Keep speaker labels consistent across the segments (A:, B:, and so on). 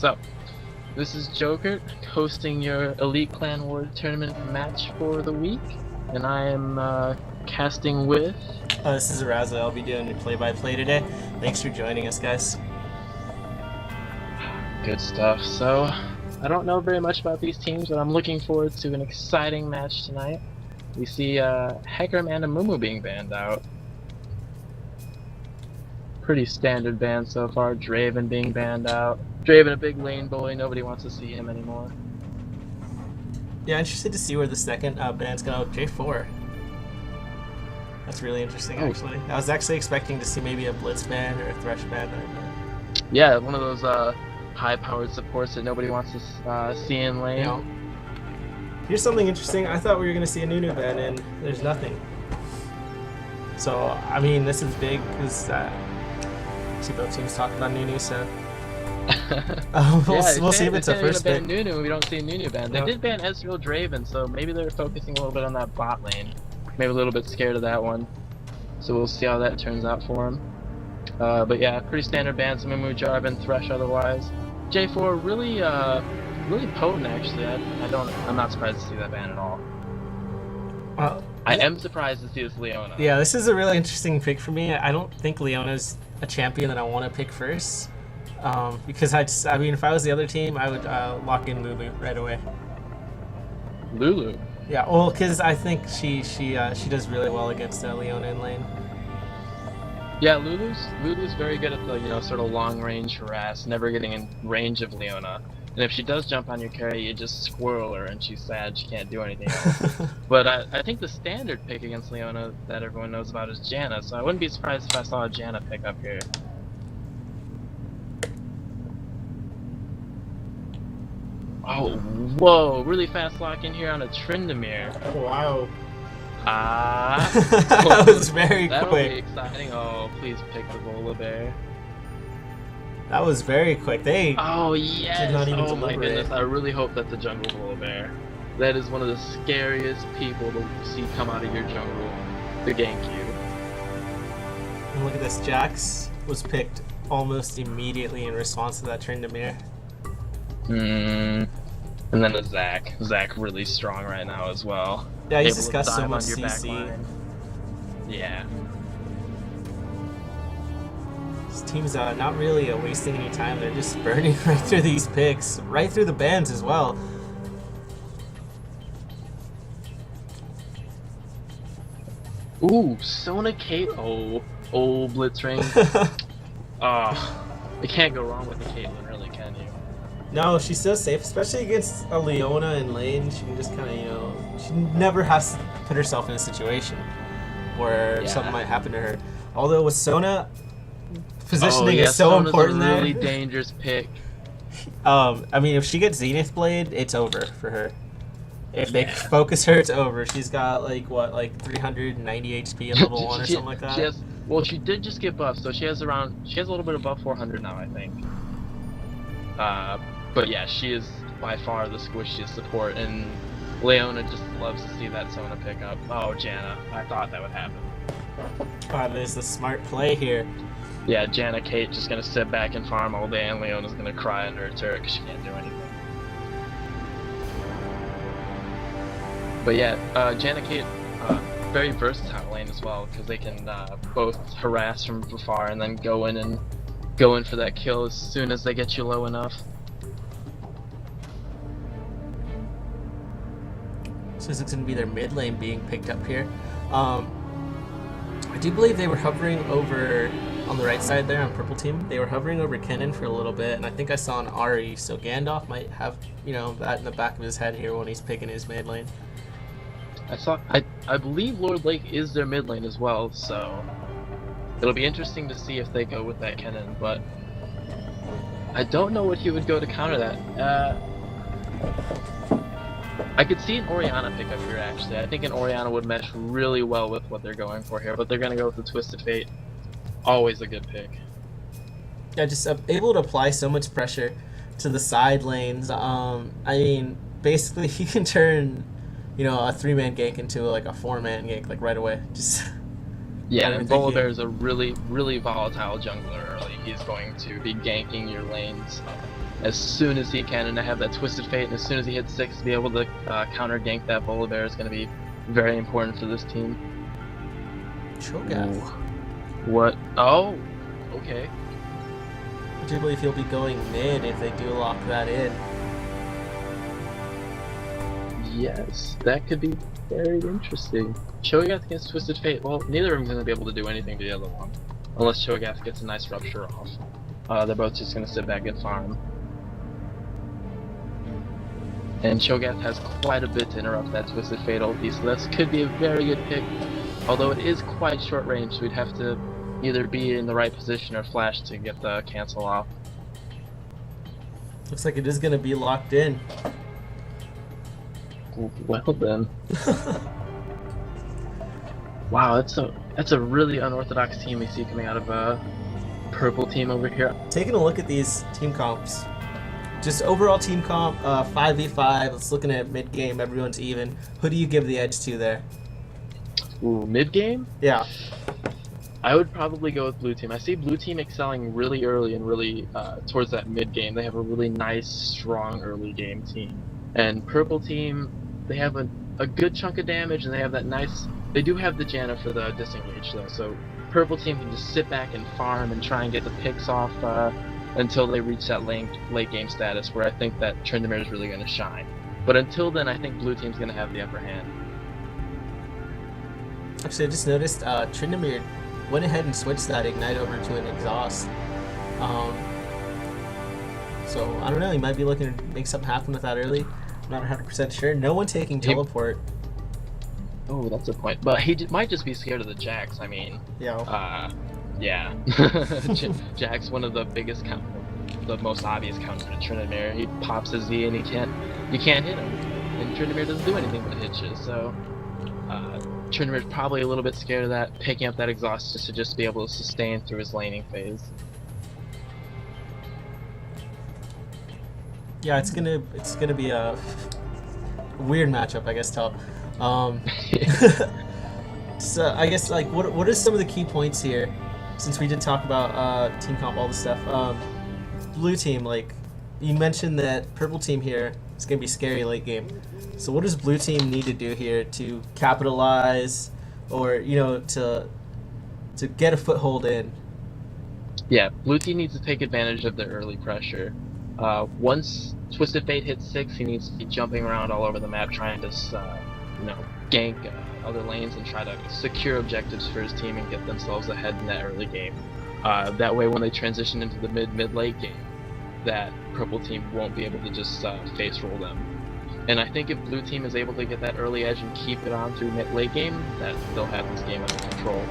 A: So, this is Joker hosting your Elite Clan War Tournament match for the week, and I am casting with...
B: This is Araza. I'll be doing your play-by-play today. Thanks for joining us, guys.
A: Good stuff. So, I don't know very much about these teams, but I'm looking forward to an exciting match tonight. We see Hecarim and Amumu being banned out. Pretty standard ban so far. Draven being banned out. Draven, a big lane bully, nobody wants to see him anymore.
B: Yeah, interested to see where the second ban's gonna go. J4. That's really interesting, actually. I was actually expecting to see maybe a Blitz ban or a THRESH ban there.
A: Yeah, one of those high-powered supports that nobody wants to see in lane.
B: You know, here's something interesting. I thought we were gonna see a Nunu ban, and there's nothing. So, I mean, this is big because see both teams talking about Nunu, so we'll see if it's a first pick.
A: Nunu, we don't see a Nunu ban. They did ban Ezreal Draven, so maybe they're focusing a little bit on that bot lane. Maybe a little bit scared of that one. So we'll see how that turns out for him. But yeah, pretty standard bans. Amumu, Jarvan, THRESH otherwise. J4 really really potent actually. I'm not surprised to see that ban at all. I am surprised to see this Leona.
B: Yeah, this is a really interesting pick for me. I don't think Leona's a champion that I want to pick first. Because I mean, if I was the other team, I would lock in Lulu right away.
A: Lulu?
B: Yeah, well, because I think she does really well against Leona in lane.
A: Yeah, Lulu's very good at the sort of long range harass, never getting in range of Leona. And if she does jump on your carry, you just squirrel her, and she's sad she can't do anything else. But I think the standard pick against Leona that everyone knows about is Janna, so I wouldn't be surprised if I saw a Janna pick up here. Oh, whoa! Really fast lock in here on a TRYNDAMERE.
B: Wow.
A: That
B: That was very
A: that'll
B: quick.
A: Be exciting. Oh, please pick the Volibear.
B: That was very quick. They
A: oh yes!
B: did not even
A: oh my
B: deliberate.
A: goodness! I really hope that's a jungle Volibear. That is one of the scariest people to see come out of your jungle to gank you.
B: And look at this. Jax was picked almost immediately in response to that TRYNDAMERE.
A: And then a Zac. Zac really strong right now as well.
B: Yeah, he's
A: Able
B: just
A: to
B: got so
A: dive
B: much
A: on your
B: CC.
A: backline. Yeah.
B: This team's not really wasting any time. They're just burning right through these picks, right through the bans as well.
A: Ooh, Sona Kate. Oh, Blitzring. You can't go wrong with the Caitlyn, really, can you?
B: No, she's so safe, especially against a Leona in lane. She can just kind of, she never has to put herself in a situation where something might happen to her. Although with Sona, positioning is so
A: Sona's
B: important
A: a
B: there.
A: really dangerous pick.
B: I mean, if she gets Zenith Blade, it's over for her. If they focus her, it's over. She's got like 390 HP at level 1 or something like that.
A: Well, she did just get buffed, so she has a little bit above 400 now, I think. But yeah, she is by far the squishiest support, and Leona just loves to see that Sona pick up. Oh, Janna, I thought that would happen.
B: There's the smart play here.
A: Yeah, Janna Kate just gonna sit back and farm all day, and Leona's gonna cry under a turret because she can't do anything. But yeah, Janna Kate, very versatile lane as well, because they can both harass from afar and then go in for that kill as soon as they get you low enough.
B: So this is going to be their mid lane being picked up here. I do believe they were hovering over on the right side there on purple team. They were hovering over Kennen for a little bit, and I think I saw an Ahri, so Gandalf might have that in the back of his head here when he's picking his mid lane.
A: I believe Lord Lake is their mid lane as well, so it'll be interesting to see if they go with that Kennen, but I don't know what he would go to counter that. I could see an Orianna pick up here actually. I think an Orianna would mesh really well with what they're going for here, but they're gonna go with the Twisted Fate. Always a good pick.
B: Yeah, just able to apply so much pressure to the side lanes. I mean, basically he can turn, a 3-man gank into like a 4-man gank like right away. Just
A: yeah, and Volibear is a really, really volatile jungler early. He's going to be ganking your lanes as soon as he can, and to have that Twisted Fate, and as soon as he hits 6, to be able to counter gank that Volibear is going to be very important for this team.
B: Cho'Gath.
A: What? Oh, okay.
B: I do believe he'll be going mid if they do lock that in.
A: Yes, that could be very interesting. Cho'Gath against Twisted Fate. Well, neither of them are going to be able to do anything to the other one, unless Cho'Gath gets a nice rupture off. They're both just going to sit back and farm. And Cho'Gath has quite a bit to interrupt that Twisted Fate ulti, so this could be a very good pick. Although it is quite short range, so we'd have to either be in the right position or flash to get the cancel off.
B: Looks like it is going to be locked in.
A: Well then. Wow, that's a really unorthodox team we see coming out of a purple team over here.
B: Taking a look at these team comps. Just overall team comp, 5v5, let's looking at mid game, everyone's even. Who do you give the edge to there?
A: Ooh, mid game?
B: Yeah.
A: I would probably go with blue team. I see blue team excelling really early and really towards that mid game. They have a really nice, strong early game team. And purple team, they have a good chunk of damage, and they have that nice. They do have the Janna for the disengage though, so purple team can just sit back and farm and try and get the picks off until they reach that late game status, where I think that TRYNDAMERE is really going to shine. But until then, I think blue team's going to have the upper hand.
B: Actually, I just noticed TRYNDAMERE went ahead and switched that Ignite over to an Exhaust. So, I don't know, he might be looking to make something happen with that early. I'm not 100% sure. No one taking Teleport.
A: Oh, that's a point. But he might just be scared of the Jax, I mean.
B: Yeah.
A: Yeah. Jax, one of the biggest the most obvious counter to TRYNDAMERE. He pops his Z and you can't hit him. And TRYNDAMERE doesn't do anything but hit you, so TRYNDAMERE's probably a little bit scared of that, picking up that Exhaust just to be able to sustain through his laning phase.
B: Yeah, it's gonna be a weird matchup, I guess. So I guess like what are some of the key points here? Since we did talk about team comp, all this stuff. Blue team, like you mentioned that purple team here is gonna be scary late game. So what does blue team need to do here to capitalize, or to get a foothold in?
A: Yeah, blue team needs to take advantage of the early pressure. Once Twisted Fate hits 6, he needs to be jumping around all over the map trying to, gank other lanes and try to secure objectives for his team and get themselves ahead in that early game. That way, when they transition into the mid-late game, that purple team won't be able to just face roll them. And I think if blue team is able to get that early edge and keep it on through mid-late game, that they'll have this game under control.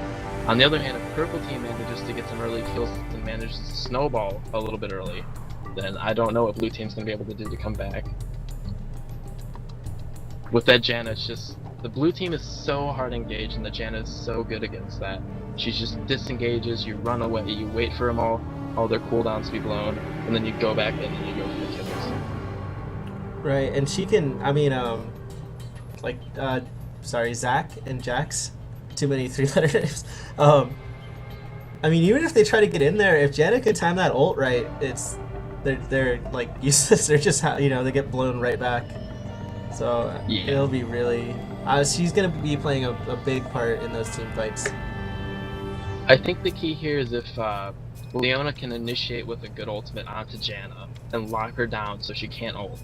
A: On the other hand, if purple team manages to get some early kills and manages to snowball a little bit early, then I don't know what blue team's going to be able to do to come back. With that Janna, it's just, the blue team is so hard engaged, and the Janna is so good against that. She just disengages, you run away, you wait for them all their cooldowns to be blown, and then you go back in and you go for the kills.
B: Right, and she can, Zach and Jax, too many three-letter names. Even if they try to get in there, if Janna could time that ult right, they're like useless. They're just they get blown right back. So yeah. It'll be really. She's gonna be playing a big part in those team fights.
A: I think the key here is if Leona can initiate with a good ultimate onto Janna and lock her down so she can't ult,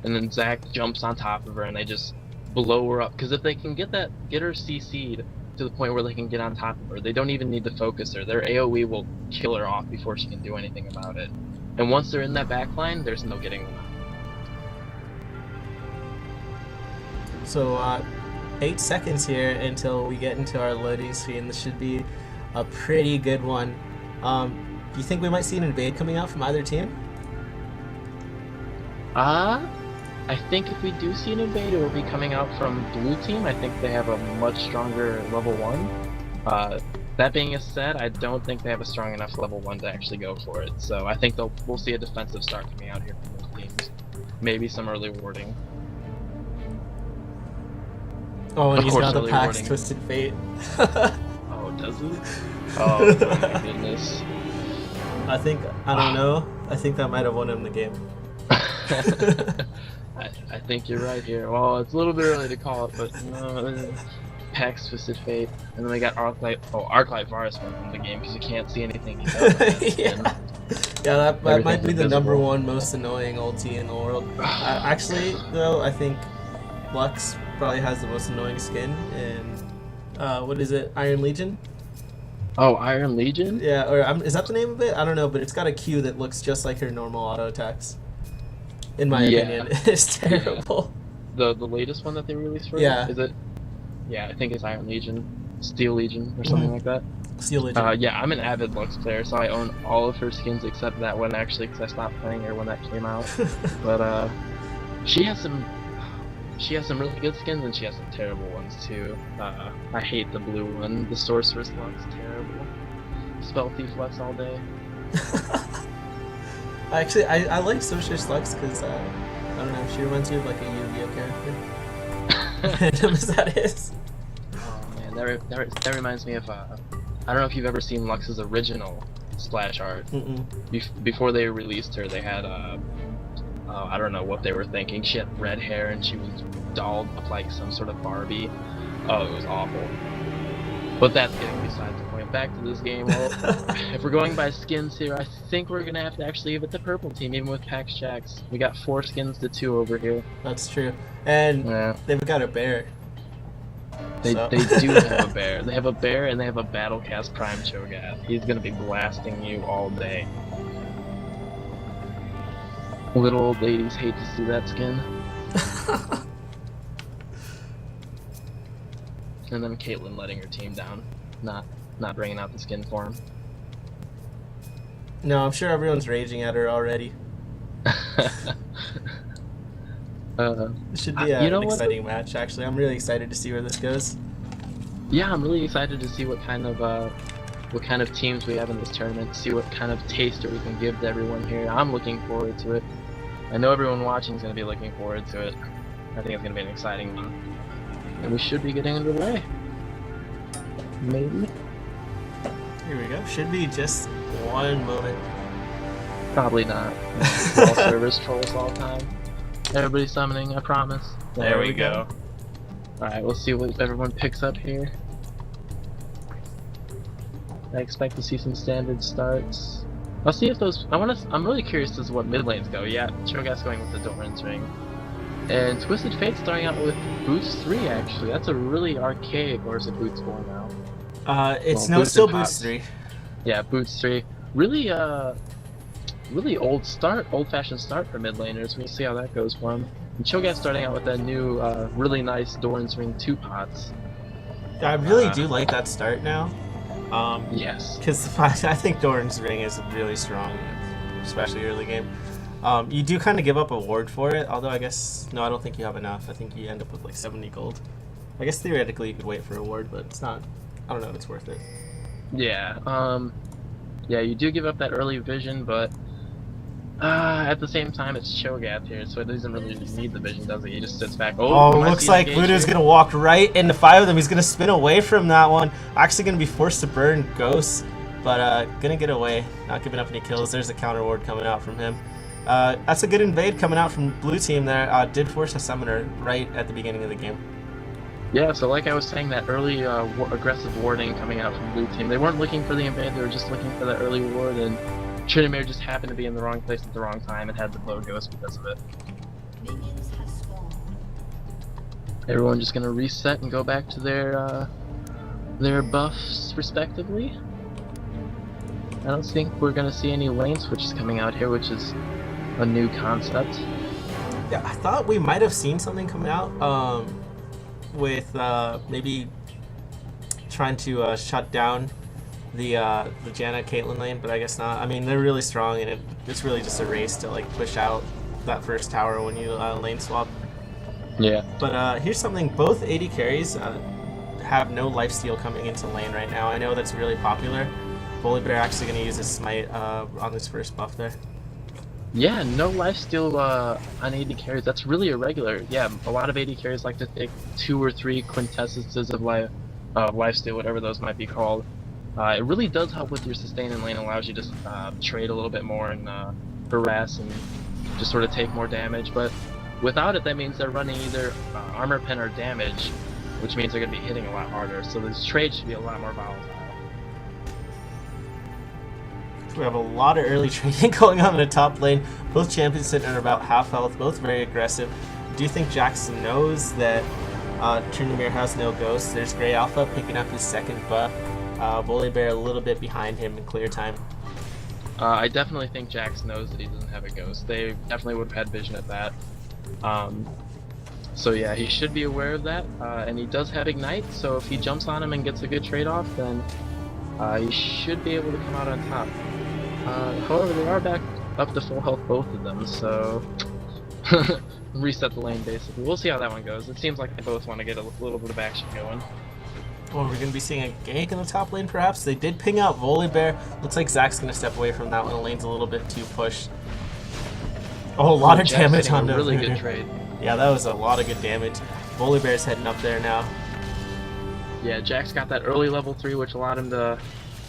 A: and then Zach jumps on top of her and they just blow her up. Because if they can get her CC'd to the point where they can get on top of her, they don't even need to focus her. Their AoE will kill her off before she can do anything about it. And once they're in that backline, there's no getting them out.
B: So 8 seconds here until we get into our loading screen. This should be a pretty good one. Do you think we might see an invade coming out from either team?
A: I think if we do see an invade, it will be coming out from blue team. I think they have a much stronger level 1. That being said, I don't think they have a strong enough level 1 to actually go for it. So I think we'll see a defensive start coming out here from both teams. Maybe some early warding.
B: Oh, and he's got the Pax Twisted Fate.
A: Oh, does he? Oh my goodness.
B: I don't know. I think that might have won him the game.
A: I think you're right here. Well, it's a little bit early to call it, but no, Pack's Twisted Fate, and then we got Arclight. Oh, Arclight Varus won from the game because you can't see anything. You know,
B: yeah, that might be the #1 most annoying ulti in the world. Actually, though, I think Lux probably has the most annoying skin in what is it? Iron Legion.
A: Oh, Iron Legion?
B: Yeah, or is that the name of it? I don't know, but it's got a Q that looks just like her normal auto attacks. In my opinion, it's terrible.
A: Yeah. The latest one that they released for
B: yeah.
A: Is it? Yeah, I think it's Iron Legion, Steel Legion, or something like that.
B: Steel Legion.
A: Yeah, I'm an avid Lux player, so I own all of her skins except that one actually, because I stopped playing her when that came out. But she has some really good skins, and she has some terrible ones too. I hate the blue one, the Sorceress Lux, terrible. Spell Thief Lux all day.
B: Actually, I like Sorceress Lux because I don't know, she reminds me of like a Yu-Gi-Oh character. Random as that is.
A: Oh man, that reminds me of I don't know if you've ever seen Lux's original splash art. Before they released her, they had I don't know what they were thinking. She had red hair and she was dolled up like some sort of Barbie. Oh, it was awful. But that's getting beside the point. Back to this game. Well, if we're going by skins here, I think we're gonna have to actually give it the purple team, even with Pax Jax. We got 4 skins to 2 over here.
B: That's true. And they've got a bear.
A: They do have a bear. They have a bear and they have a Battlecast Prime Cho'Gath. He's gonna be blasting you all day. Little old ladies hate to see that skin. And then Caitlyn letting her team down, not bringing out the skin for him.
B: No, I'm sure everyone's raging at her already. It should be an exciting match, actually. I'm really excited to see where this goes.
A: Yeah, I'm really excited to see what kind of teams we have in this tournament, see what kind of taster we can give to everyone here. I'm looking forward to it. I know everyone watching is going to be looking forward to it. I think it's going to be an exciting one. And we should be getting underway. Maybe.
B: Here we go. Should be just one moment.
A: Probably not. All servers troll us all the time. Everybody summoning, I promise. There we go. Alright, we'll see what everyone picks up here. I expect to see some standard starts. I'll see if those. I'm really curious as to what mid lanes go. Yeah, Cho'Gath's going with the Doran's Ring. And Twisted Fate starting out with Boots 3, actually. That's a really archaic, or is it Boots 4 now?
B: It's still Boots 3.
A: Yeah, Boots 3. Really, really old-fashioned start for mid laners. We'll see how that goes for him. And Cho'Gath starting out with that new, really nice Doran's Ring 2 pots.
B: I really do like that start now.
A: Yes.
B: Because I think Doran's Ring is really strong, especially early game. You do kind of give up a ward for it, although I guess, no, I don't think you have enough. I think you end up with like 70 gold. I guess theoretically you could wait for a ward, but it's not, I don't know if it's worth it.
A: Yeah, yeah, you do give up that early vision, but at the same time it's Cho'Gath here, so it doesn't really need the vision, does it? He just sits back.
B: Oh, looks like Voodoo's going to walk right into 5 of them. He's going to spin away from that one. Actually going to be forced to burn Ghosts, but going to get away, not giving up any kills. There's a counter ward coming out from him. That's a good invade coming out from blue team there. Did force a summoner right at the beginning of the game.
A: Yeah, so like I was saying, that early aggressive warding coming out from blue team. They weren't looking for the invade, they were just looking for that early ward, and TRYNDAMERE just happened to be in the wrong place at the wrong time and had to blow Ghost because of it. Everyone just gonna reset and go back to their buffs respectively. I don't think we're gonna see any lane switches coming out here, which is a new concept.
B: Yeah, I thought we might have seen something coming out with maybe trying to shut down the Janna Caitlyn lane, but I guess not. I mean, they're really strong, and it's really just a race to like push out that first tower when you lane swap.
A: Yeah.
B: But here's something: both AD carries have no lifesteal coming into lane right now. I know that's really popular. Volibear actually going to use his smite on this first buff there.
A: Yeah, no lifesteal on AD carries. That's really irregular. Yeah, a lot of AD carries like to take 2 or 3 quintessences of lifesteal, whatever those might be called. It really does help with your sustain in lane. Allows you to trade a little bit more and harass and just sort of take more damage. But without it, that means they're running either armor pen or damage, which means they're going to be hitting a lot harder. So this trade should be a lot more volatile.
B: We have a lot of early trading going on in the top lane. Both champions sitting at about half health, both very aggressive. Do you think Jackson knows that TRYNDAMERE has no ghost? There's Grey Alpha picking up his second buff. Volibear a little bit behind him in clear time.
A: I definitely think Jax knows that he doesn't have a ghost. They definitely would have had vision at that. So yeah, he should be aware of that. And he does have Ignite, so if he jumps on him and gets a good trade-off, then he should be able to come out on top. However, they are back up to full health, both of them, so reset the lane basically. We'll see how that one goes. It seems like they both want to get a little bit of action going.
B: Well, we're going to be seeing a gank in the top lane perhaps. They did ping out Volibear. Looks like Zach's going to step away from that one. The lane's a little bit too pushed. Oh, a lot of damage on the
A: really good trade.
B: Yeah, that was a lot of good damage. Volibear's heading up there now.
A: Yeah, Jax got that early level 3, which allowed him to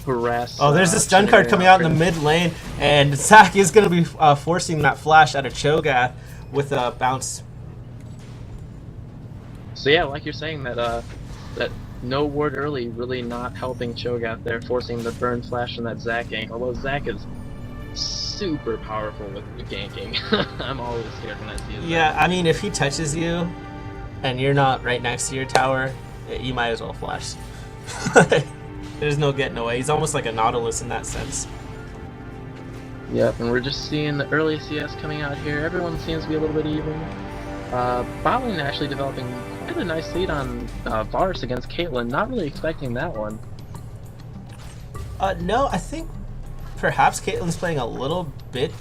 A: harass.
B: Oh, there's a stun card coming out in the mid lane, and Zach is going to be forcing that flash out of Cho'Gath with a bounce.
A: So yeah, like you're saying, that that no ward early really not helping Cho'Gath there, forcing the burn flash from that Zach gank. Although Zach is super powerful with the ganking. I'm always scared when I see it.
B: Yeah, I mean, if he touches you and you're not right next to your tower, you might as well flash. There's no getting away. He's almost like a Nautilus in that sense.
A: Yep, and we're just seeing the early CS coming out here. Everyone seems to be a little bit even. Bot lane actually developing quite a nice lead on Varus against Caitlyn. Not really expecting that one.
B: No, I think perhaps Caitlyn's playing a little bit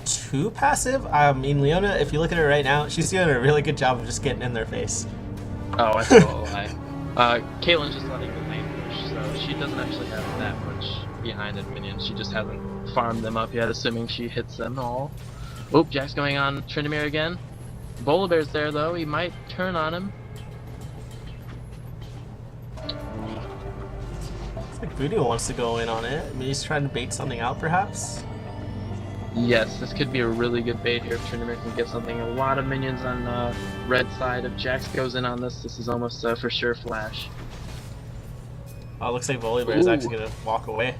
B: too passive. I mean, Leona, if you look at her right now, she's doing a really good job of just getting in their face.
A: Oh, I saw a lie. Caitlyn's just letting the lane push, so she doesn't actually have that much behind in minions. She just hasn't farmed them up yet, assuming she hits them all. Oop, Jack's going on TRYNDAMERE again. Volibear's there though, he might turn on him.
B: Looks like Voodoo wants to go in on it. Maybe he's trying to bait something out perhaps?
A: Yes, this could be a really good bait here if TRYNDAMERE can get something. A lot of minions on red side. If Jax goes in on this, this is almost a for sure flash.
B: Oh, looks like Volibear is actually going to walk away.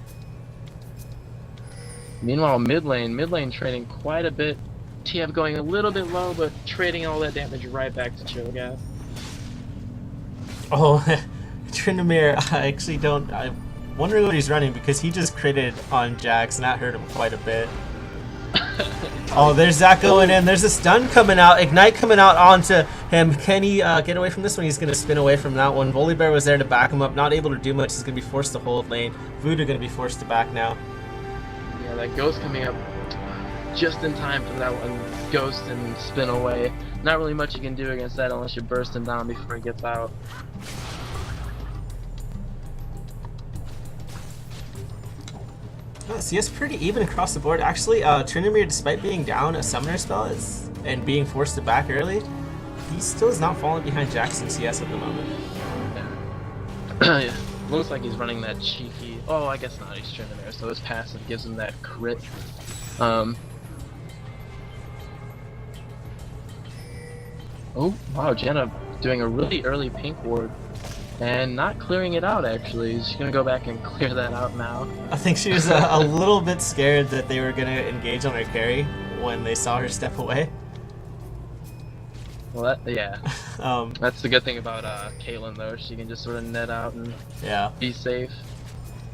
A: Meanwhile, mid lane trading quite a bit. TF going a little bit low, but trading all that damage right back to Cho'Gath.
B: Oh, TRYNDAMERE, I actually don't... I'm wondering what he's running because he just critted on Jax and that hurt him quite a bit. Oh, there's Zach going in. There's a stun coming out. Ignite coming out onto him. Can he get away from this one? He's going to spin away from that one. Volibear was there to back him up. Not able to do much. He's going to be forced to hold lane. Voodoo going to be forced to back now.
A: Yeah, that ghost coming up just in time for that one. Ghost and spin away. Not really much you can do against that unless you burst him down before he gets out.
B: Yeah, CS pretty even across the board. Actually, TRYNDAMERE, despite being down a summoner spell and being forced to back early, he still is not falling behind Jackson CS at the moment.
A: Yeah. Looks like he's running that cheeky... Oh, I guess not. He's TRYNDAMERE, so his passive gives him that crit. Oh, wow, Janna doing a really early pink ward. And not clearing it out, actually. She's going to go back and clear that out now.
B: I think she was a little bit scared that they were going to engage on her carry when they saw her step away.
A: Well, yeah. That's the good thing about Caitlyn, though. She can just sort of net out and be safe.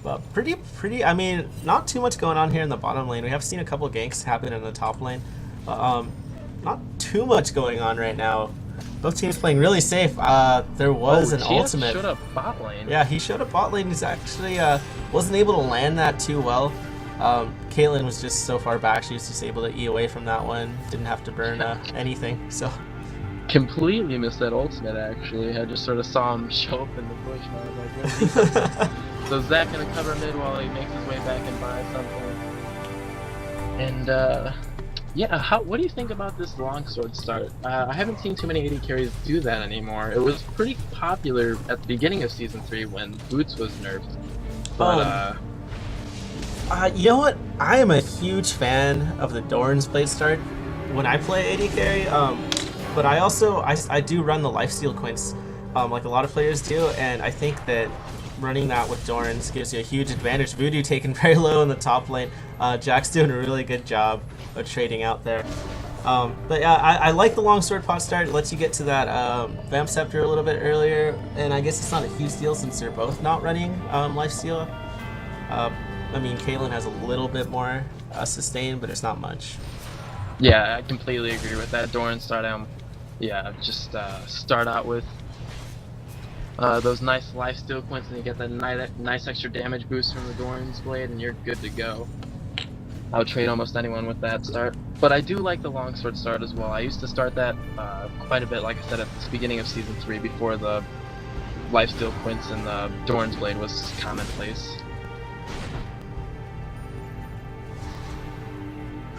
B: But pretty, I mean, not too much going on here in the bottom lane. We have seen a couple ganks happen in the top lane. But, not too much going on right now. Both teams playing really safe. There was an ultimate.
A: Showed up bot lane.
B: Yeah, he showed up bot lane. He's actually wasn't able to land that too well. Caitlyn was just so far back. She was just able to E away from that one. Didn't have to burn anything. So
A: completely missed that ultimate. Actually, I just sort of saw him show up in the bush, and I was like, "Where's he?" So Zach gonna cover mid while he makes his way back and buy something. And yeah, what do you think about this longsword start? I haven't seen too many AD carries do that anymore. It was pretty popular at the beginning of Season 3 when Boots was nerfed. But,
B: You know what? I am a huge fan of the Doran's plate start when I play AD carry. But I also I do run the lifesteal quints, like a lot of players do, and I think that running that with Doran's gives you a huge advantage. Voodoo taken very low in the top lane. Jack's doing a really good job of trading out there. But yeah, I like the longsword pot start. It lets you get to that Vamp Scepter a little bit earlier, and I guess it's not a huge deal since they're both not running lifesteal. I mean, Caitlyn has a little bit more sustain, but it's not much.
A: Yeah, I completely agree with that. Doran start out, yeah, just start out with those nice lifesteal quints, and you get that nice extra damage boost from the Doran's blade, and you're good to go. I would trade almost anyone with that start. But I do like the longsword start as well. I used to start that quite a bit, like I said, at the beginning of Season 3, before the lifesteal quints and the Doran's blade was commonplace.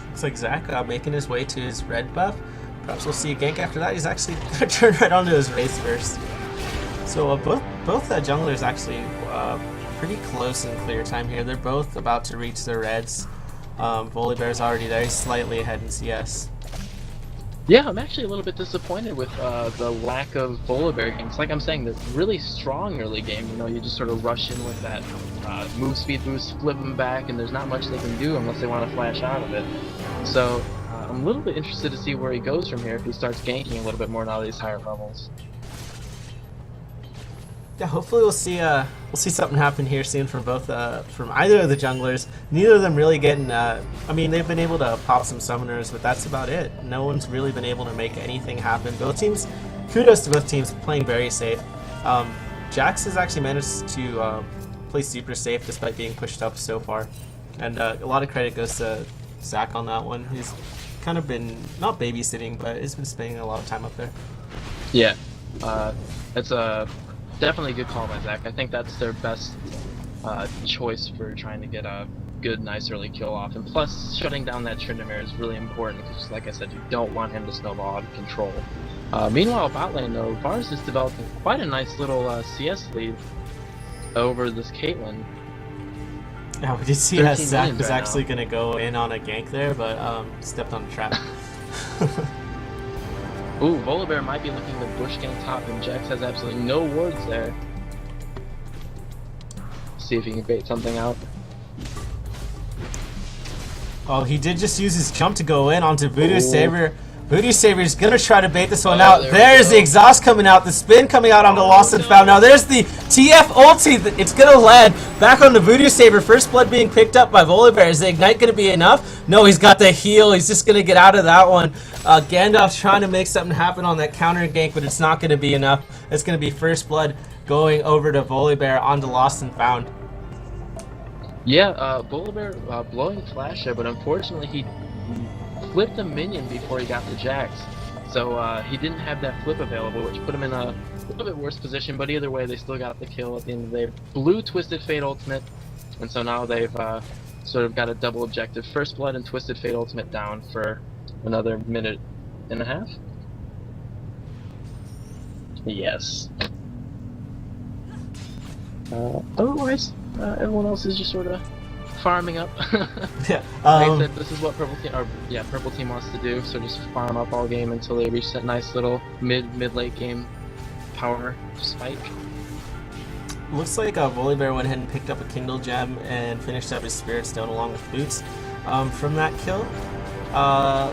B: Looks like Zach making his way to his red buff. Perhaps we'll see a gank after that. He's actually going to turn right onto his race first. So both junglers actually pretty close in clear time here. They're both about to reach their reds. Volibear's already there. He's slightly ahead in CS.
A: Yeah, I'm actually a little bit disappointed with the lack of Volibear games. Like I'm saying, the really strong early game, you know, you just sort of rush in with that move speed boost, flip them back, and there's not much they can do unless they want to flash out of it. So I'm a little bit interested to see where he goes from here if he starts ganking a little bit more now at these higher levels.
B: Yeah, hopefully we'll see something happen here soon from both from either of the junglers. Neither of them really getting. I mean, they've been able to pop some summoners, but that's about it. No one's really been able to make anything happen. Both teams, kudos to both teams, playing very safe. Jax has actually managed to play super safe despite being pushed up so far, and a lot of credit goes to Zach on that one. He's kind of been not babysitting, but he's been spending a lot of time up there.
A: Yeah, it's a definitely a good call by Zach. I think that's their best choice for trying to get a good, nice early kill off. And plus, shutting down that TRYNDAMERE is really important because, like I said, you don't want him to snowball out of control. Meanwhile, bot lane though, Vars is developing quite a nice little CS lead over this Caitlyn.
B: Yeah, we did see that Zach was actually going to go in on a gank there, but stepped on a trap.
A: Ooh, Volibear might be looking to bush gang top, and Jax has absolutely no wards there. See if he can bait something out.
B: Oh, he did just use his jump to go in onto Voodoo Saber. Voodoo Saber's gonna try to bait this one out. There's the exhaust coming out, the spin coming out onto Lost and Found. Now there's the TF ulti. It's gonna land back on the Voodoo Saber. First blood being picked up by Volibear. Is the ignite gonna be enough? No, he's got the heal. He's just gonna get out of that one. Gandalf's trying to make something happen on that counter gank, but it's not gonna be enough. It's gonna be first blood going over to Volibear onto Lost and Found.
A: Yeah, Volibear blowing flash there, but unfortunately he flipped a minion before he got the Jax. So he didn't have that flip available, which put him in a little bit worse position, but either way they still got the kill at the end of the day. Blue Twisted Fate ultimate, and so now they've sort of got a double objective. First blood and Twisted Fate ultimate down for another minute and a half. Yes. Otherwise, everyone else is just sort of farming up.
B: Yeah.
A: Like I said, this is what purple team wants to do. So just farm up all game until they reach that nice little mid-late game power spike.
B: Looks like Volibear went ahead and picked up a Kindle Gem and finished up his Spirit Stone along with Boots from that kill.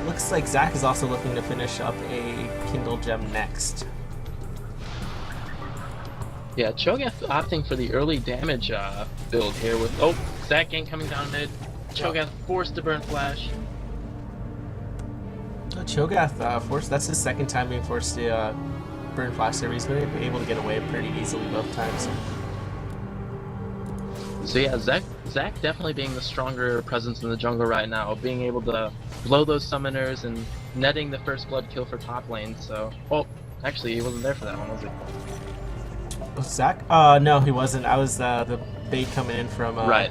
B: Looks like Zach is also looking to finish up a Kindle Gem next.
A: Yeah, Cho'Gath opting for the early damage build here with Zach gang coming down mid. Cho'Gath forced to burn flash.
B: Cho'Gath forced. That's his second time being forced to burn flash there. He's been able to get away pretty easily both times.
A: So yeah, Zach definitely being the stronger presence in the jungle right now, being able to blow those summoners and netting the first blood kill for top lane. So, actually he wasn't there for that one, was he?
B: Zach? No, he wasn't. I was the bait coming in from.
A: Right.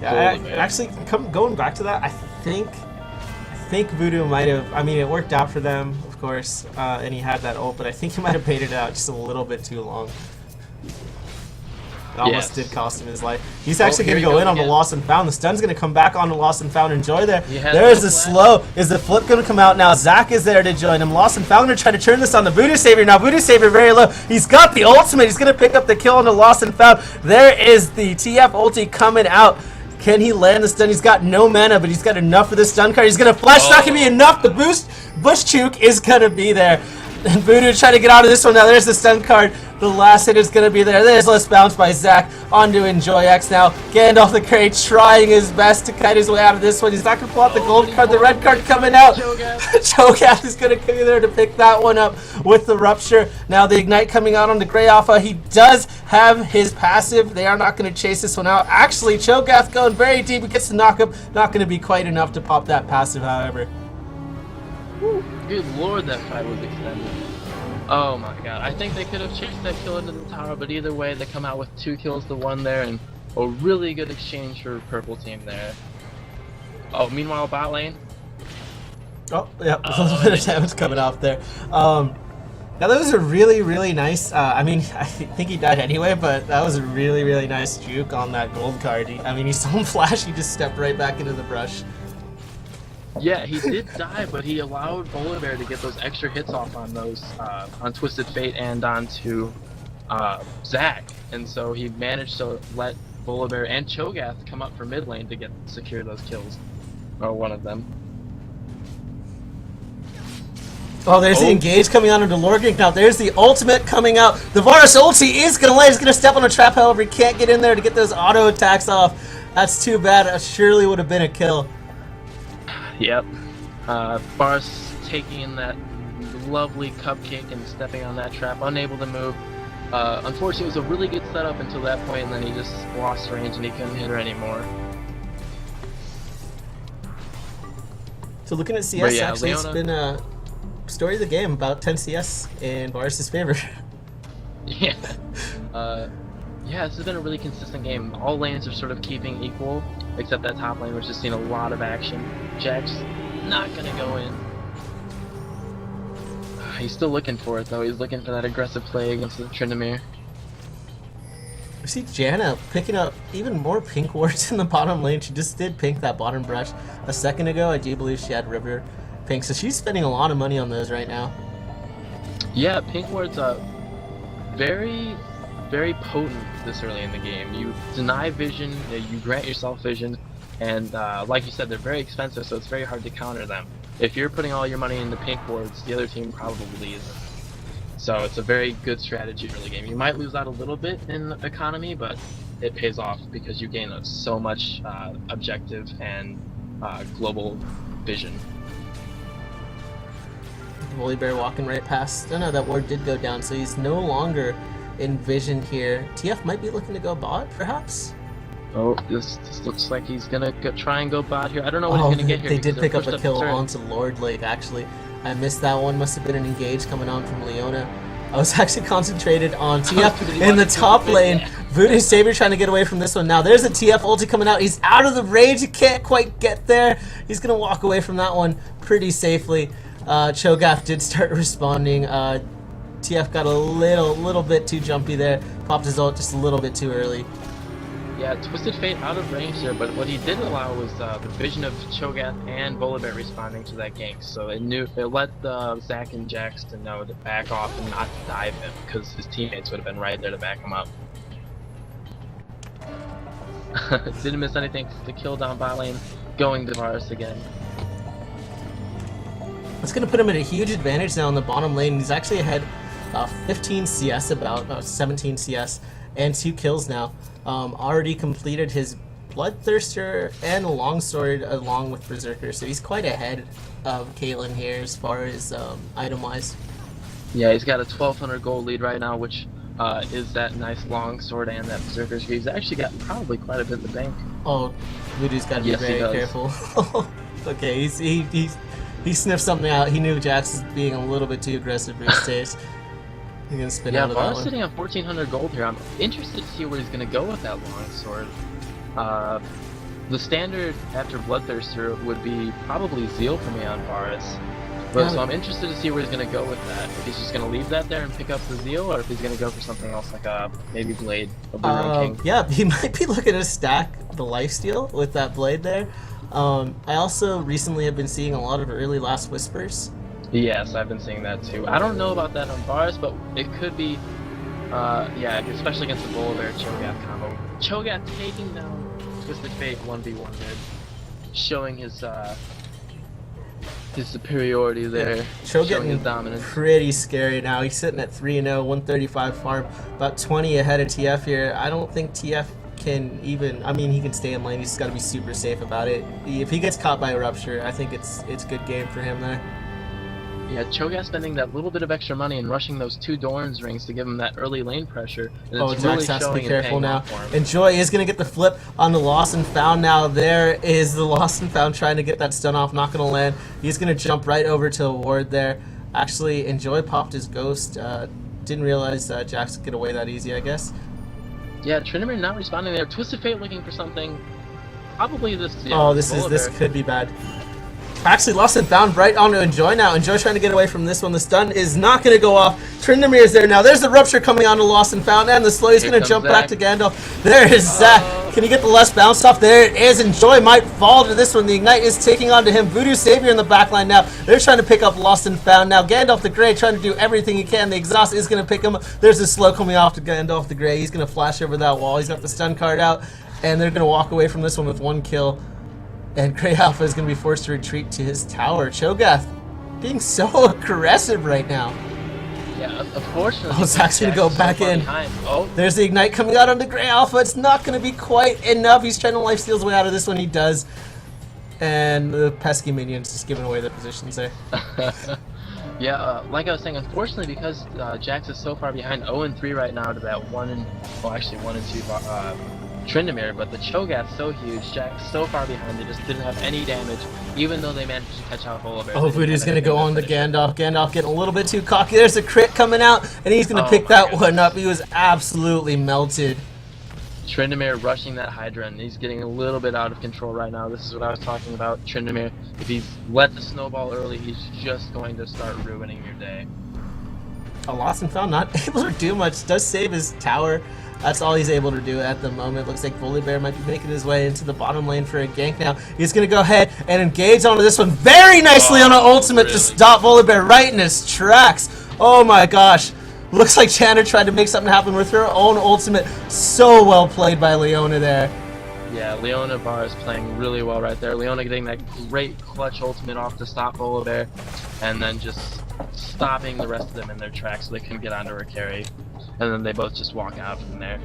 B: Yeah, actually, going back to that, I think Voodoo might have. I mean, it worked out for them, of course, and he had that ult, but I think he might have baited it out just a little bit too long. It almost did cost him his life. He's actually going to go in on the lost and found. The stun's going to come back on the lost and found. Enjoy there. There's the slow. Is the flip going to come out now? Zach is there to join him. Lost and found going to try to turn this on the Voodoo Savior. Now Voodoo Savior very low. He's got the ultimate. He's going to pick up the kill on the lost and found. There is the TF ulti coming out. Can he land the stun? He's got no mana, but he's got enough for the stun card. He's going to flash. Not going to be enough. The boost Bush Chook is going to be there. And Voodoo trying to get out of this one. Now there's the stun card. The last hit is going to be there. There's Let's Bounce by Zach. Onto Enjoy X now. Gandalf the Grey trying his best to kite his way out of this one. He's not going to pull out the gold card. The red card coming out. Cho'Gath is going to be there to pick that one up with the Rupture. Now the Ignite coming out on the Grey Alpha. He does have his passive. They are not going to chase this one out. Actually, Cho'Gath going very deep. He gets the knockup. Not going to be quite enough to pop that passive, however.
A: Good lord, that fight was extended. Oh my god, I think they could have chased that kill into the tower, but either way, they come out with 2 kills to 1 there, and a really good exchange for purple team there. Oh, meanwhile, bot lane.
B: Oh, yeah, a little bit of damage coming off there. Now that was a really, really nice, I mean, I think he died anyway, but that was a really, really nice juke on that gold card. I mean, he saw him flash, he just stepped right back into the brush.
A: Yeah, he did die, but he allowed Volibear to get those extra hits off on those, on Twisted Fate and onto Zach, and so he managed to let Volibear and Cho'Gath come up for mid lane to secure those kills, or one of them.
B: Oh, there's the engage coming out into Lorgink. Now there's the ultimate coming out. The Varus ulti is going to land. He's going to step on a trap, however, he can't get in there to get those auto attacks off. That's too bad. It surely would have been a kill.
A: Yep. Varus taking in that lovely cupcake and stepping on that trap, unable to move. Unfortunately, it was a really good setup until that point, and then he just lost range and he couldn't hit her anymore.
B: So looking at CS,
A: yeah,
B: actually,
A: Leona,
B: it's been a story of the game, about 10 CS in Varus' favor.
A: Yeah. Yeah, this has been a really consistent game. All lanes are sort of keeping equal, except that top lane, which has seen a lot of action. Jack's not gonna go in. He's still looking for it, though. He's looking for that aggressive play against the TRYNDAMERE.
B: We see Janna picking up even more pink wards in the bottom lane. She just did pink that bottom brush a second ago. I do believe she had river pink, so she's spending a lot of money on those right now.
A: Yeah, pink ward's very potent this early in the game. You deny vision, you grant yourself vision, and like you said, they're very expensive, so it's very hard to counter them. If you're putting all your money into pink wards, the other team probably isn't. So it's a very good strategy early game. You might lose out a little bit in economy, but it pays off because you gain so much objective and global vision.
B: Volibear walking right past. Oh no, that ward did go down, so he's no longer in vision here. TF might be looking to go bot, perhaps?
A: Oh, this looks like he's gonna try and go bot here. I don't know what he's gonna get here.
B: They did pick up a kill onto Lord Lake, actually. I missed that one. Must have been an engage coming on from Leona. I was actually concentrated on TF in the top lane. Voodoo Savior trying to get away from this one. Now there's a TF ulti coming out. He's out of the range. He can't quite get there. He's gonna walk away from that one pretty safely. Cho'Gath did start responding. TF got a little bit too jumpy there. Popped his ult just a little bit too early.
A: Yeah, Twisted Fate out of range there, but what he did allow was the vision of Cho'Gath and Volibear responding to that gank. So it let Zach and Jax to know to back off and not to dive him, because his teammates would have been right there to back him up. Didn't miss anything. The kill down bot lane, going to Varus again.
B: It's going to put him at a huge advantage now in the bottom lane. He's actually ahead 15 CS, about 17 CS, and 2 kills now. Already completed his Bloodthirster and Longsword along with Berserker, so he's quite ahead of Caitlyn here as far as item-wise.
A: Yeah, he's got a 1,200 gold lead right now, which is that nice Longsword and that Berserker. He's actually got probably quite a bit in the bank. Oh,
B: Voodoo's got to be very careful. Okay, he sniffed something out. He knew Jax was being a little bit too aggressive for his taste. He's gonna spin out of that one.
A: Varus sitting on 1,400 gold here. I'm interested to see where he's gonna go with that longsword. The standard after Bloodthirster would be probably Zeal for me on Varus. But so I'm interested to see where he's gonna go with that. If he's just gonna leave that there and pick up the Zeal, or if he's gonna go for something else like maybe Blade, a Blue King.
B: Yeah, he might be looking to stack the lifesteal with that Blade there. I also recently have been seeing a lot of early Last Whispers.
A: Yes, I've been seeing that too. I don't know about that on bars, but it could be, yeah, especially against the Volibear Cho'Gath combo. Cho'Gath taking down Twisted Fate 1v1 mid, showing his superiority there, showing his dominance.
B: Pretty scary now. He's sitting at 3-0, 135 farm, about 20 ahead of TF here. I don't think TF can even, I mean, he can stay in lane. He's just got to be super safe about it. If he gets caught by a Rupture, I think it's good game for him there.
A: Yeah, Cho'Gath spending that little bit of extra money and rushing those 2 Doran's rings to give him that early lane pressure. And
B: oh,
A: it's
B: Jax
A: really
B: has to be
A: showing
B: careful now.
A: for him.
B: And Joy is going to get the flip on the Lost and Found now. There is the Lost and Found trying to get that stun off, not going to land. He's going to jump right over to a ward there. Actually, Enjoy popped his Ghost. Didn't realize Jax could get away that easy, I guess.
A: Yeah, TRYNDAMERE not responding there. Twisted Fate looking for something. Probably this. Yeah,
B: oh, this could be bad. Actually, Lost and Found right onto Enjoy now. Enjoy trying to get away from this one. The stun is not going to go off. TRYNDAMERE is there now. There's the Rupture coming onto Lost and Found, and the slow is going to jump back to Gandalf. There is Zach. Can he get the less bounce off? There it is. Enjoy might fall to this one. The Ignite is taking onto him. Voodoo Savior in the backline now. They're trying to pick up Lost and Found now. Gandalf the Grey trying to do everything he can. The Exhaust is going to pick him up. There's a slow coming off to Gandalf the Grey. He's going to flash over that wall. He's got the stun card out, and they're going to walk away from this one with 1 kill. And Grey Alpha is going to be forced to retreat to his tower. Cho'Gath being so aggressive right now.
A: Yeah, unfortunately.
B: Oh, Zach's going to go back in.
A: Oh.
B: There's the Ignite coming out on the Grey Alpha. It's not going to be quite enough. He's trying to lifesteal his way out of this one. He does. And the pesky minions just giving away their positions there.
A: Yeah, like I was saying, unfortunately, because Jax is so far behind 0-3 right now to that 1-2 TRYNDAMERE, but the Cho'Gath's so huge, Jax so far behind, they just didn't have any damage, even though they managed to catch out Volibear.
B: Oh, Voodoo's going to go on to Gandalf. Gandalf getting a little bit too cocky. There's a crit coming out, and he's going to pick that one up. He was absolutely melted.
A: TRYNDAMERE rushing that Hydra, and he's getting a little bit out of control right now. This is what I was talking about. TRYNDAMERE, if he's let the snowball early, he's just going to start ruining your day.
B: A Lost and Found not able to do much. Does save his tower. That's all he's able to do at the moment. Looks like Volibear might be making his way into the bottom lane for a gank now. He's going to go ahead and engage onto this one very nicely on an ultimate to stop Volibear right in his tracks. Oh my gosh. Looks like Channer tried to make something happen with her own ultimate. So well played by Leona there.
A: Yeah, Leona Bar is playing really well right there. Leona getting that great clutch ultimate off to stop Volibear, and then just stopping the rest of them in their tracks so they couldn't get onto her carry. And then they both just walk out from there.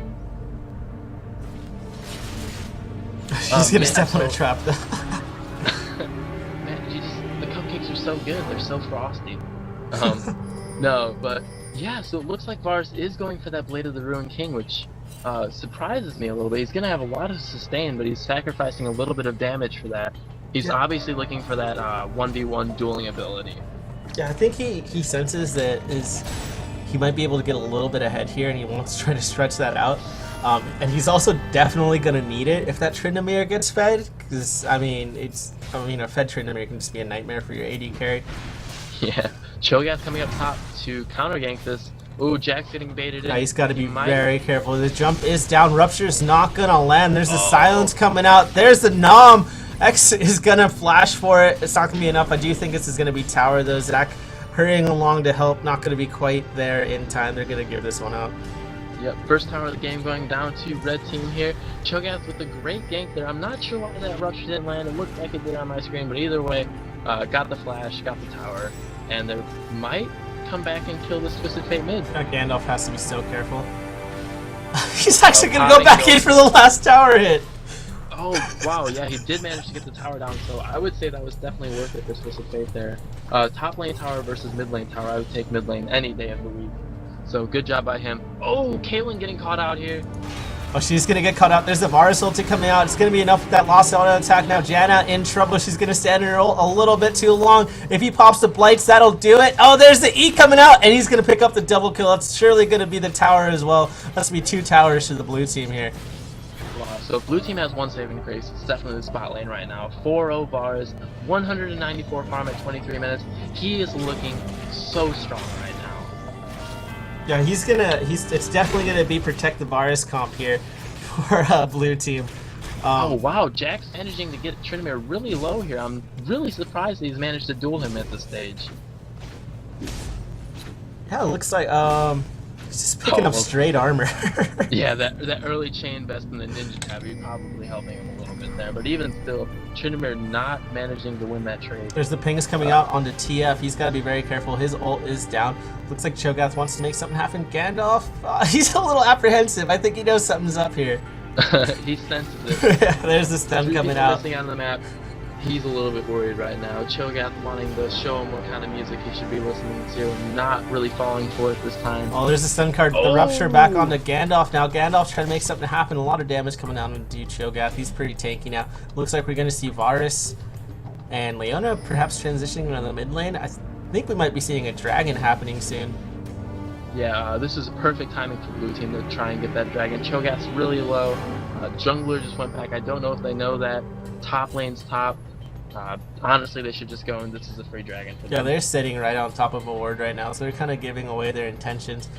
B: She's gonna step on a trap though.
A: Man, the cupcakes are so good. They're so frosty. No, but yeah, so it looks like Varus is going for that Blade of the Ruined King, which surprises me a little bit. He's gonna have a lot of sustain, but he's sacrificing a little bit of damage for that. He's obviously looking for that 1v1 dueling ability.
B: Yeah, I think he senses that he might be able to get a little bit ahead here, and he wants to try to stretch that out. And he's also definitely going to need it if that TRYNDAMERE gets fed, because a fed TRYNDAMERE can just be a nightmare for your AD carry.
A: Yeah, Cho'Gath coming up top to counter gank this. Ooh, Jax getting baited in.
B: Yeah, he's got to be very careful. The jump is down. Rupture's not going to land. There's the silence coming out. There's the Nom. X is going to flash for it. It's not going to be enough. I do think this is going to be tower, though. Zach hurrying along to help. Not going to be quite there in time. They're going to give this one out.
A: Yep, first tower of the game going down to red team here. Cho'Gath with a great gank there. I'm not sure why that Rupture didn't land. It looked like it did on my screen, but either way, got the flash, got the tower, and they might come back and kill this Twisted Fate mid.
B: Gandalf has to be so careful. He's actually going to go back in for the last tower hit.
A: Oh, wow, yeah, he did manage to get the tower down, so I would say that was definitely worth it for Twisted Fate there. Top lane tower versus mid lane tower, I would take mid lane any day of the week. So good job by him. Oh, Caitlyn getting caught out here.
B: Oh, she's going to get caught out. There's the Varus ulti coming out. It's going to be enough with that Lost auto attack. Now Janna in trouble. She's going to stand in her ult a little bit too long. If he pops the Blights, that'll do it. Oh, there's the E coming out, and he's going to pick up the double kill. That's surely going to be the tower as well. That's going to be 2 towers to the blue team here.
A: Wow. So if blue team has one saving grace, it's definitely the spot lane right now. 4-0 bars, 194 farm at 23 minutes. He is looking so strong right now.
B: Yeah, it's definitely gonna be protect the Varus comp here for blue team.
A: Oh wow, Jack's managing to get TRYNDAMERE really low here. I'm really surprised that he's managed to duel him at this stage.
B: Yeah, it looks like he's just picking up straight armor.
A: Yeah, that early chain vest and the ninja tabby probably helping him a little bit there. But even still, TRYNDAMERE not managing to win that trade.
B: There's the pings coming out onto TF. He's got to be very careful. His ult is down. Looks like Cho'Gath wants to make something happen. Gandalf, he's a little apprehensive. I think he knows something's up here.
A: He senses it.
B: Yeah, there's the stun coming out.
A: Missing on the map. He's a little bit worried right now. Cho'Gath wanting to show him what kind of music he should be listening to, and not really falling for it this time.
B: Oh, there's the stun card. The rupture back onto Gandalf now. Gandalf's trying to make something happen. A lot of damage coming down into Cho'Gath. He's pretty tanky now. Looks like we're going to see Varus and Leona perhaps transitioning into the mid lane. I think we might be seeing a dragon happening soon.
A: Yeah, this is perfect timing for blue team to try and get that dragon. Cho'Gath's really low. Jungler just went back. I don't know if they know that. Top lane's top. Honestly, they should just go, and this is a free dragon for them.
B: Yeah, they're sitting right on top of a ward right now, so they're kind of giving away their intentions.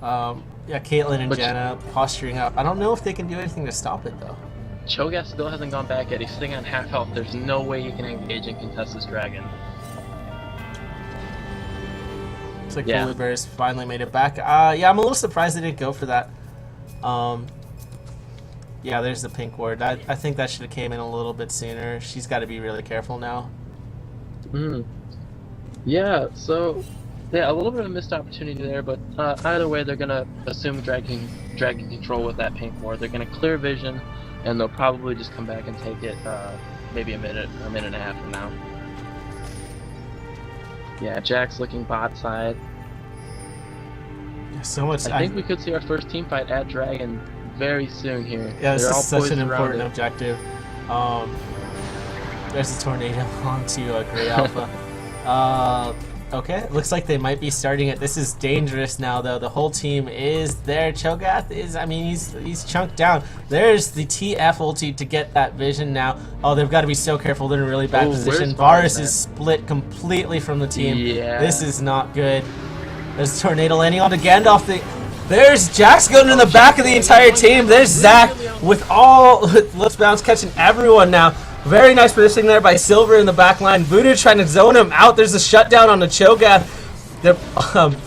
B: Yeah, Caitlyn and Janna posturing up. I don't know if they can do anything to stop it, though.
A: Cho'Gath still hasn't gone back yet. He's sitting on half health. There's no way he can engage and contest this dragon.
B: Looks like Volibear's finally made it back. Yeah, I'm a little surprised they didn't go for that. Yeah, there's the pink ward. I think that should have came in a little bit sooner. She's got to be really careful now.
A: Yeah, so yeah, a little bit of a missed opportunity there, but either way, they're gonna assume dragon control with that pink ward. They're gonna clear vision, and they'll probably just come back and take it maybe a minute and a half from now. Yeah, Jack's looking bot side.
B: So much.
A: I think we could see our first team fight at dragon very soon here.
B: Yeah, this is such an important objective. There's a tornado onto Grey Alpha. Okay, looks like they might be starting it. This is dangerous now, though. The whole team is there. Cho'Gath is, I mean, he's chunked down. There's the TF ulti to get that vision now. Oh, they've got to be so careful. They're in a really bad position. Varus is split completely from the team.
A: Yeah.
B: This is not good. There's a tornado landing onto Gandalf. There's Jax going in the back of the entire team. There's Zach with Let's Bounce catching everyone now. Very nice positioning there by Silver in the back line. Voodoo trying to zone him out. There's a shutdown on the Cho'Gath.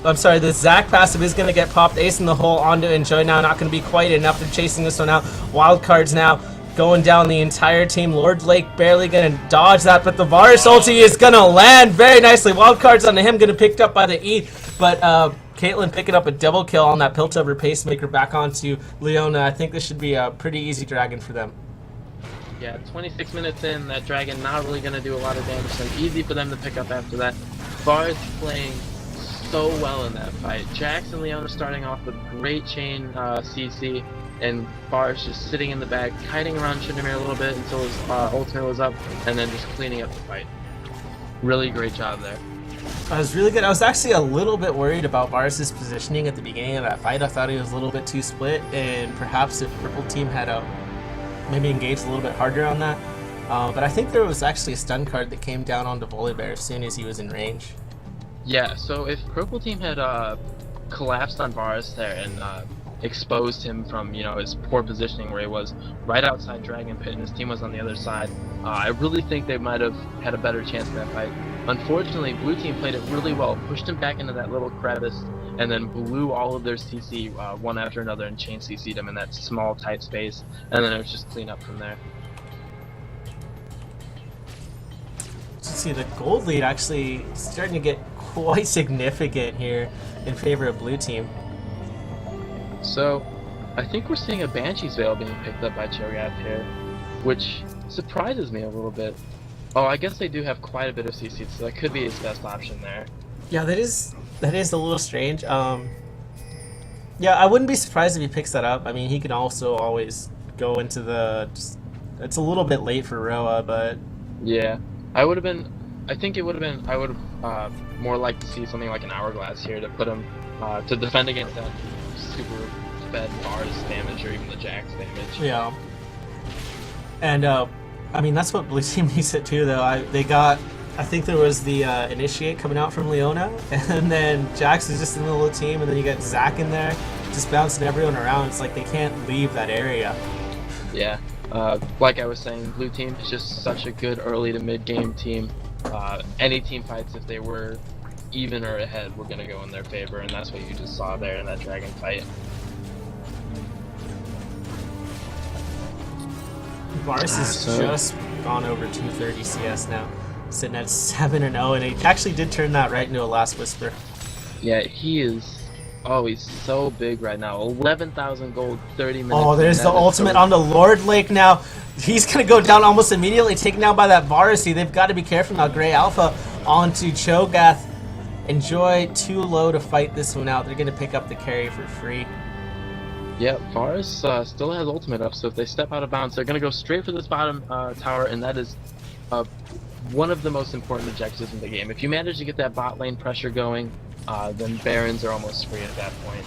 B: I'm sorry, the Zac passive is going to get popped. Ace in the hole onto Enjoy now. Not going to be quite enough. They're chasing this one out. Wild cards now going down the entire team. Lord Lake barely going to dodge that, but the Varus ulti is going to land very nicely. Wild cards onto him, going to be picked up by the E, but Caitlyn picking up a double kill on that Piltover Pacemaker back onto Leona. I think this should be a pretty easy dragon for them.
A: Yeah, 26 minutes in, that dragon not really going to do a lot of damage, so easy for them to pick up after that. Varus playing so well in that fight. Jax and Leona starting off with great chain CC, and Varus just sitting in the back, kiting around TRYNDAMERE a little bit until his ultimate was up, and then just cleaning up the fight. Really great job there.
B: That was really good. I was actually a little bit worried about Varus' positioning at the beginning of that fight. I thought he was a little bit too split, and perhaps if Purple Team had maybe engaged a little bit harder on that. But I think there was actually a stun card that came down onto Volibear as soon as he was in range.
A: Yeah, so if Purple Team had collapsed on Varus there and exposed him from, you know, his poor positioning where he was right outside Dragon Pit and his team was on the other side, I really think they might have had a better chance in that fight. Unfortunately, Blue Team played it really well, pushed him back into that little crevice, and then blew all of their CC one after another and chain CC'd him in that small, tight space, and then it was just clean up from there.
B: Let's see, the gold lead actually starting to get quite significant here in favor of Blue Team.
A: So, I think we're seeing a Banshee's Veil being picked up by Cho'Gath here, which surprises me a little bit. Oh, I guess they do have quite a bit of CC, so that could be his best option there.
B: Yeah, that is a little strange. Yeah, I wouldn't be surprised if he picks that up. I mean, he can also always go into the... it's a little bit late for Roa, but...
A: Yeah, I would have more liked to see something like an Hourglass here to put him, to defend against that super fed Varus damage or even the Jax damage.
B: Yeah. And I mean, that's what blue team needs to do, though. I think there was the Initiate coming out from Leona, and then Jax is just in the little team, and then you got Zach in there, just bouncing everyone around. It's like they can't leave that area.
A: Yeah, like I was saying, blue team is just such a good early to mid game team. Any team fights, if they were even or ahead, were going to go in their favor, and that's what you just saw there in that dragon fight.
B: Varus has just gone over 230 CS now, sitting at 7-0, and he actually did turn that right into a Last Whisper.
A: Yeah, he is. Oh, he's so big right now. 11,000 gold, 30 minutes.
B: Oh, there's the ultimate on the Lord Lake now. He's going to go down almost immediately, taken down by that Varus. They've got to be careful now. Grey Alpha onto Cho'Gath. Enjoy too low to fight this one out. They're going to pick up the carry for free.
A: Yeah, Varus still has ultimate up, so if they step out of bounds, they're going to go straight for this bottom tower, and that is one of the most important objectives in the game. If you manage to get that bot lane pressure going, then Barons are almost free at that point.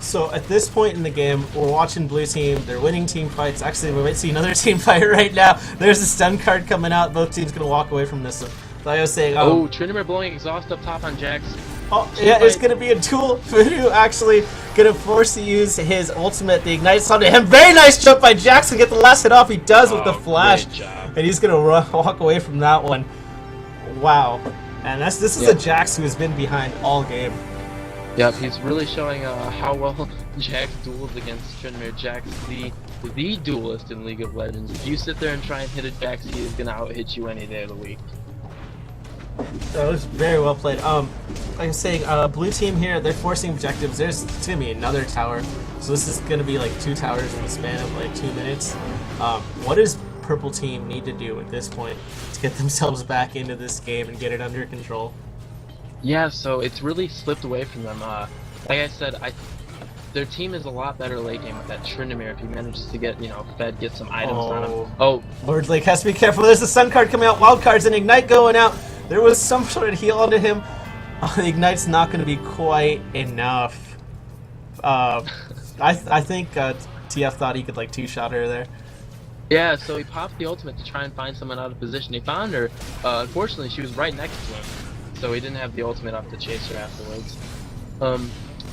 B: So at this point in the game, we're watching blue team. They're winning team fights. Actually, we might see another team fight right now. There's a stun card coming out. Both teams going to walk away from this one. Like I was saying,
A: TRYNDAMERE blowing exhaust up top on Jax.
B: Oh, yeah, it's going to be a duel. Voodoo actually going to force to use his ultimate. The Ignite's onto him. Very nice jump by Jax to get the last hit off. He does with the flash. And he's going to walk away from that one. Wow. And this is a Jax who has been behind all game.
A: Yep, he's really showing how well Jax duels against TRYNDAMERE. Jax, the duelist in League of Legends. If you sit there and try and hit a Jax, he is going to out-hit you any day of the week.
B: That was very well played. Like I was saying, blue team here, they're forcing objectives. It's going to be another tower. So this is going to be like 2 towers in the span of like 2 minutes. What does purple team need to do at this point to get themselves back into this game and get it under control?
A: Yeah, so it's really slipped away from them. Like I said, their team is a lot better late game with that TRYNDAMERE if he manages to get, fed, get some items on him. Oh,
B: Lord Lake has to be careful. There's a Sun card coming out, Wild cards and Ignite going out. There was some sort of heal onto him. The Ignite's not going to be quite enough. I think TF thought he could like 2-shot her there.
A: Yeah, so he popped the ultimate to try and find someone out of position. He found her. Unfortunately, she was right next to him, so he didn't have the ultimate up to chase her afterwards.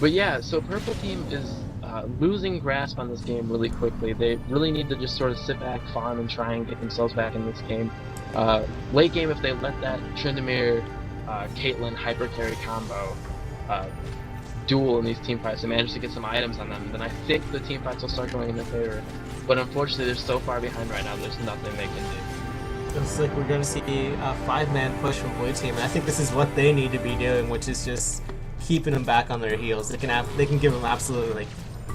A: But yeah, so purple team is losing grasp on this game really quickly. They really need to just sort of sit back, farm, and try and get themselves back in this game. Late game, if they let that TRYNDAMERE Caitlyn hyper carry combo duel in these team fights and manage to get some items on them, then I think the team fights will start going in their favor. But unfortunately, they're so far behind right now, there's nothing they can do.
B: Looks like we're going to see a 5-man push from blue team, and I think this is what they need to be doing, which is just keeping them back on their heels. They can give them absolutely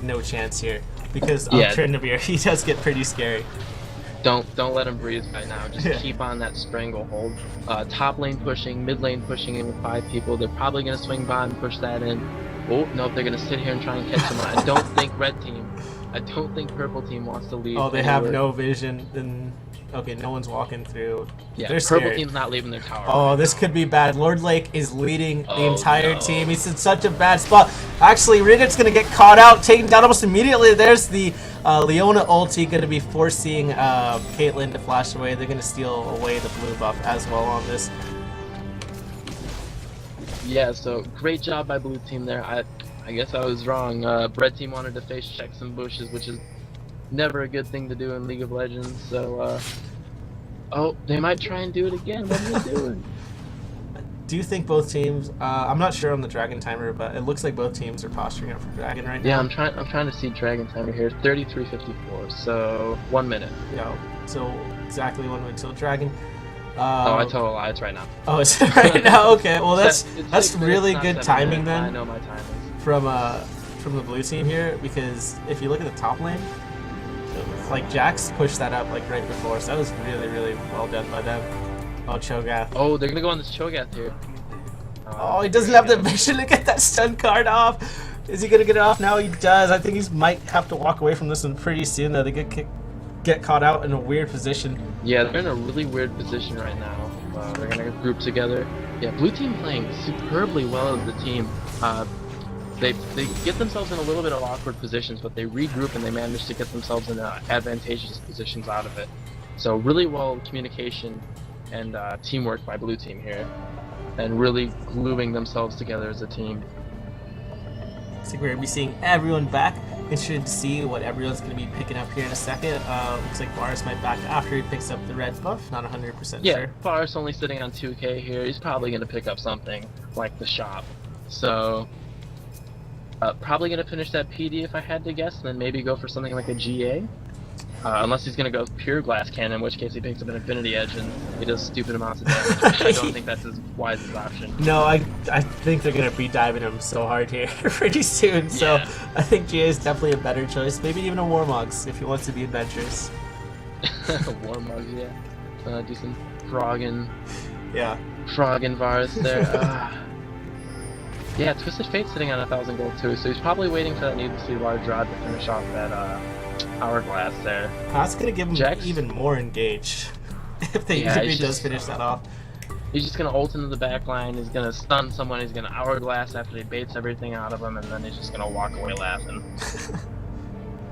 B: no chance here because TRYNDAMERE, he does get pretty scary.
A: Don't let him breathe right now. Just keep on that stranglehold. Top lane pushing, mid lane pushing in with 5 people. They're probably going to swing bot and push that in. Oh, nope, they're going to sit here and try and catch someone. I don't think purple team wants to leave.
B: Oh, they have no vision. Then okay, no one's walking through.
A: Yeah,
B: they're
A: purple
B: scared.
A: team's not leaving their tower.
B: Oh, this could be bad. Lord Lake is leading the entire team. He's in such a bad spot. Actually, Rigot's going to get caught out, taken down almost immediately. There's the Leona ulti going to be forcing Caitlyn to flash away. They're going to steal away the blue buff as well on this.
A: Yeah, so great job by blue team there. I guess I was wrong. Red team wanted to face check some bushes, which is never a good thing to do in League of Legends. So, oh, they might try and do it again. What are they doing?
B: Do you think both teams? I'm not sure on the Dragon timer, but it looks like both teams are posturing up for Dragon right now.
A: Yeah, I'm trying to see Dragon timer here. 33:54. So 1 minute.
B: Yeah. So exactly 1 minute till Dragon.
A: Oh, I told a lie. It's right now.
B: Oh, it's right now. Okay. Well, that's
A: it's
B: really good timing then.
A: I know my timing.
B: From the blue team here, because if you look at the top lane, like Jax pushed that up like right before, so that was really well done by them. Oh, Cho'Gath.
A: Oh, they're gonna go on this Cho'Gath here.
B: Oh, he doesn't have the vision to get that stun card off. Is he gonna get it off now? He does. I think he might have to walk away from this one pretty soon though. They get caught out in a weird position.
A: Yeah, they're in a really weird position right now. They're gonna group together. Yeah, blue team playing superbly well as the team. They get themselves in a little bit of awkward positions, but they regroup and they manage to get themselves in advantageous positions out of it. So really well communication and teamwork by blue team here, and really gluing themselves together as a team.
B: Looks like we're gonna be seeing everyone back. Interested to see what everyone's going to be picking up here in a second. Looks like Boris might back after he picks up the red buff. Not 100%
A: Yeah,
B: sure.
A: Boris only sitting on 2k here. He's probably going to pick up something like the shop. So, probably going to finish that PD if I had to guess, and then maybe go for something like a GA. Unless he's going to go pure glass cannon, in which case he picks up an infinity edge and he does stupid amounts of damage, which I don't think that's his wisest option.
B: No, I think they're going to be diving him so hard here pretty soon, so
A: Yeah.
B: I think GA is definitely a better choice. Maybe even a Warmogs if he wants to be adventurous.
A: Warmugs, yeah. Do some frogging Vars there. Yeah, Twisted Fate's sitting on 1,000 gold too, so he's probably waiting for that needlessly large rod to finish off that hourglass there.
B: That's going to give him
A: Jax?
B: even more engaged if he does finish that off.
A: He's just gonna ult into the back line, he's gonna stun someone, he's gonna hourglass after he baits everything out of him, and then he's just gonna walk away laughing.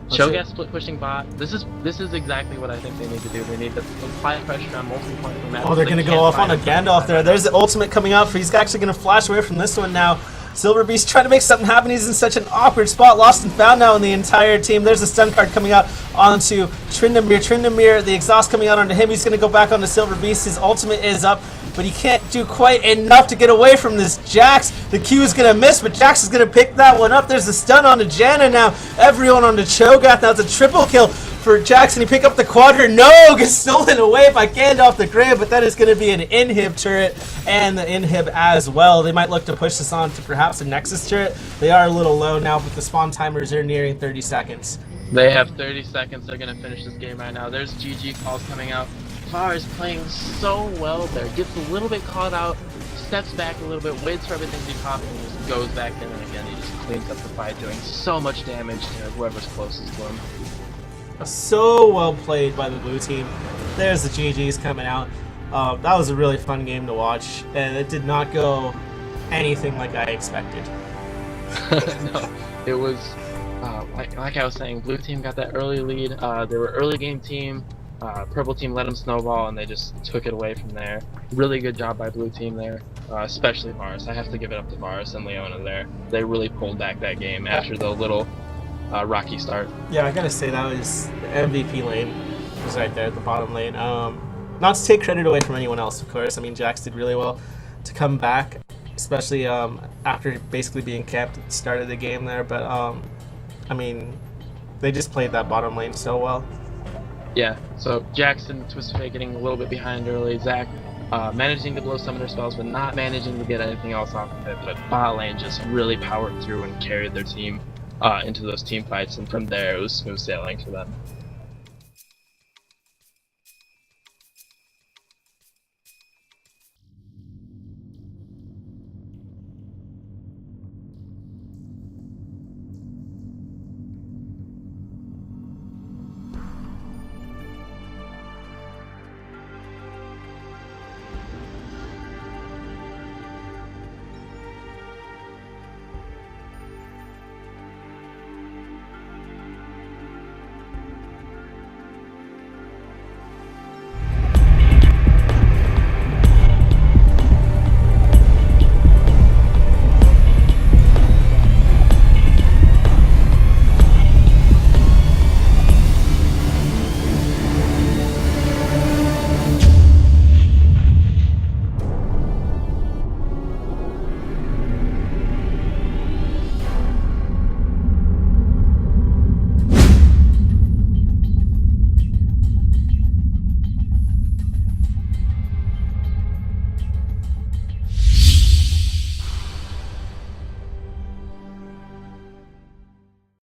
A: Cho'Gath split pushing bot. This is exactly what I think they need to do. They need to apply pressure on multiple points of the map.
B: Oh, they're going to go off on a Gandalf there. There's the ultimate coming out. He's actually going to flash away from this one now. Silver Beast trying to make something happen. He's in such an awkward spot. Lost and found now in the entire team. There's a stun card coming out onto TRYNDAMERE. TRYNDAMERE, the exhaust coming out onto him. He's going to go back onto Silver Beast. His ultimate is up, but he can't do quite enough to get away from this Jax. The Q is going to miss, but Jax is going to pick that one up. There's a stun onto Janna now. Everyone onto Cho'Gath. Now it's a triple kill for Jackson. He pick up the quadra. No, gets stolen away by Gandalf the Grey, but that is going to be an inhib turret and the inhib as well. They might look to push this on to perhaps a Nexus turret. They are a little low now, but the spawn timers are nearing 30 seconds.
A: They have 30 seconds. They're going to finish this game right now. There's GG calls coming out. Var is playing so well there. Gets a little bit caught out, steps back a little bit, waits for everything to pop, and just goes back in, and again, he just cleans up the fight, doing so much damage to whoever's closest to him.
B: So well played by the blue team. There's the GGs coming out. That was a really fun game to watch, and it did not go anything like I expected.
A: No, it was like I was saying, blue team got that early lead. They were early game team. Purple team let them snowball, and they just took it away from there. Really good job by blue team there, especially Varus. I have to give it up to Varus and Leona there. They really pulled back that game after the little rocky start.
B: Yeah, I gotta say that was the MVP lane. Was right there at the bottom lane. Not to take credit away from anyone else, of course. I mean, Jax did really well to come back, especially after basically being camped at the start of the game there. But I mean, they just played that bottom lane so well.
A: Yeah, so Jackson, Twisted Fate getting a little bit behind early. Zach managing to blow some of their spells, but not managing to get anything else off of it. But bot lane just really powered through and carried their team into those team fights, and from there it was smooth sailing for them.